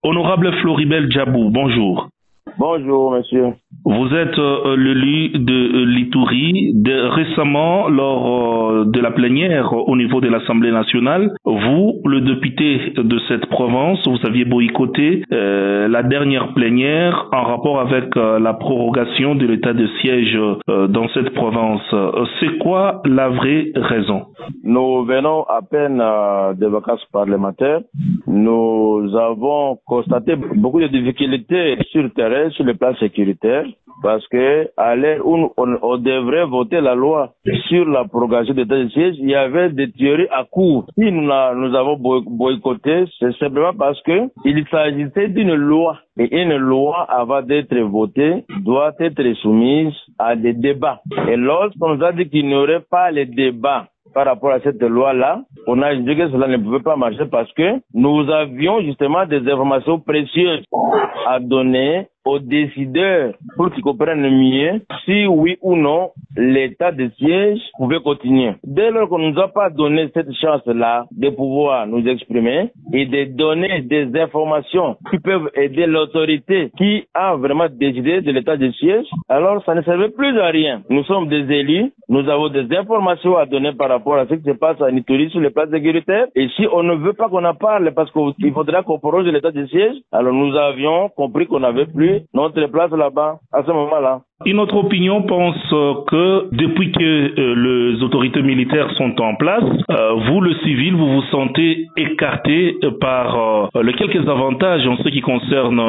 Honorable Floribel Djabou, bonjour. Bonjour, monsieur. Vous êtes l'élu de l'Ituri. Récemment, lors de la plénière au niveau de l'Assemblée nationale, vous, le député de cette province, vous aviez boycotté la dernière plénière en rapport avec la prorogation de l'état de siège dans cette province. C'est quoi la vraie raison? Nous venons à peine des vacances parlementaires. Nous avons constaté beaucoup de difficultés sur le terrain, sur le plan sécuritaire, parce que à l'heure où on devrait voter la loi sur la prorogation d'état de siège, il y avait des théories à court. Si nous avons boycotté, c'est simplement parce que il s'agissait d'une loi. Et une loi, avant d'être votée, doit être soumise à des débats. Et lorsqu'on nous a dit qu'il n'y aurait pas les débats par rapport à cette loi-là, on a dit que cela ne pouvait pas marcher parce que nous avions justement des informations précieuses à donner aux décideurs pour qu'ils comprennent mieux si oui ou non l'état de siège pouvait continuer. Dès lors qu'on ne nous a pas donné cette chance-là de pouvoir nous exprimer et de donner des informations qui peuvent aider l'autorité qui a vraiment décidé de l'état de siège, alors ça ne servait plus à rien. Nous sommes des élus, nous avons des informations à donner par rapport à ce qui se passe en Ituri sur les plans sécuritaires, et si on ne veut pas qu'on en parle parce qu'il faudra qu'on proroge l'état de siège, alors nous avions compris qu'on n'avait plus notre place là-bas à ce moment-là. Une autre opinion pense que depuis que les autorités militaires sont en place, vous, le civil, vous vous sentez écarté par les quelques avantages en ce qui concerne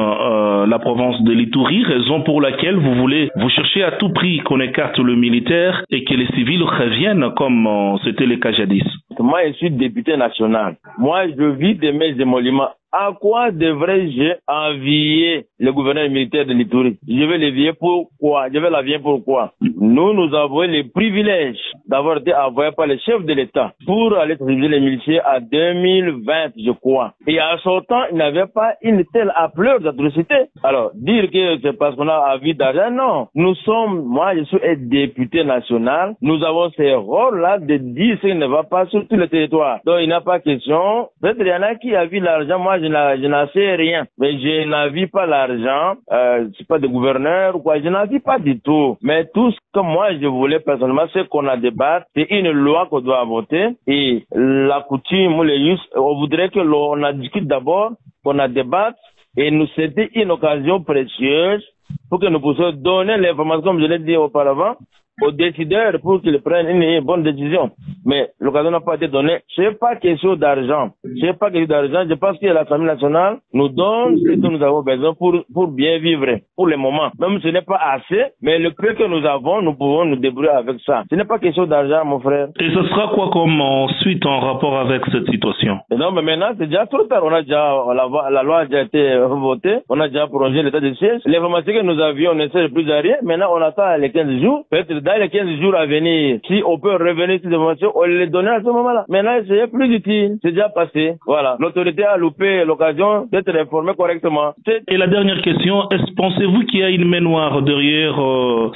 la province de l'Ituri, raison pour laquelle vous cherchez à tout prix qu'on écarte le militaire et que les civils reviennent comme c'était le cas jadis. Moi, je suis député national. Moi, je vis de mes émoluments. À quoi devrais-je envier le gouverneur militaire de l'Ituri? Je vais l'envier pourquoi? Je vais l'envier pourquoi? Nous avons les privilèges d'avoir été envoyés par le chef de l'État pour aller servir les miliciens en 2020, je crois. Et en son temps, il n'avait pas une telle ampleur d'atrocité. Alors, dire que c'est parce qu'on a envie d'argent, non. Moi, je suis un député national. Nous avons ce rôle-là de dire ce qui ne va pas sur tout le territoire. Donc, il n'y a pas question. Peut-être il y en a qui a vu l'argent. Moi, je n'en sais rien. Mais je n'envie pas l'argent. Je suis pas de gouverneur ou quoi. Je n'envie pas du tout. Mais tout ce que moi, je voulais personnellement, c'est qu'on a débattu. C'est une loi qu'on doit voter. Et la coutume ou les us, on voudrait que l'on en discute d'abord, qu'on a débattu. Et nous, c'était une occasion précieuse pour que nous puissions donner l'information, comme je l'ai dit auparavant, aux décideurs pour qu'ils prennent une bonne décision. Mais l'occasion n'a pas été donnée. C'est pas question d'argent. C'est pas question d'argent. Je pense que l'Assemblée nationale nous donne ce que nous avons besoin pour bien vivre pour le moment. Même ce n'est pas assez, mais le peu que nous avons, nous pouvons nous débrouiller avec ça. Ce n'est pas question d'argent, mon frère. Et ce sera quoi comme suite en rapport avec cette situation? Et non, mais maintenant, c'est déjà trop tard. La loi a déjà été votée. On a déjà prolongé l'état de siège. L'information que nous avions ne sert plus à rien. Maintenant, on attend les 15 jours. Peut-être dans les 15 jours à venir, si on peut revenir sur ces informations, on les donner à ce moment-là. Maintenant, c'est plus utile. C'est déjà passé. Voilà. L'autorité a loupé l'occasion d'être informée correctement. Et la dernière question, pensez-vous qu'il y a une main noire derrière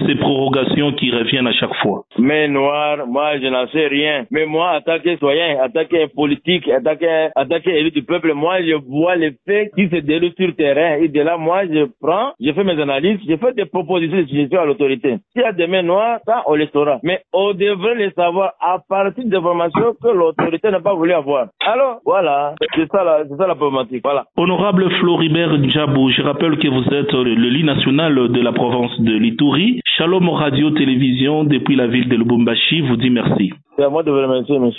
ces prorogations qui reviennent à chaque fois? Main noire, moi, je n'en sais rien. Mais moi, en tant que citoyen, en tant que politique, en tant qu'élu du peuple, moi, je vois les faits qui se déroulent sur le terrain. Et de là, moi, je fais mes analyses, je fais des propositions de suggestions à l'autorité. S'il y a des mains noires, ça, on les saura. Mais on devrait les savoir à partir d'informations que l'autorité n'a pas voulu avoir. Alors, voilà. C'est ça la problématique. Voilà. Honorable Floribel Djabou, je rappelle que vous êtes l'élu national de la province de l'Ituri. Shalom Radio Télévision depuis la ville de Lubumbashi vous dit merci. C'est à moi de vous remercier, monsieur.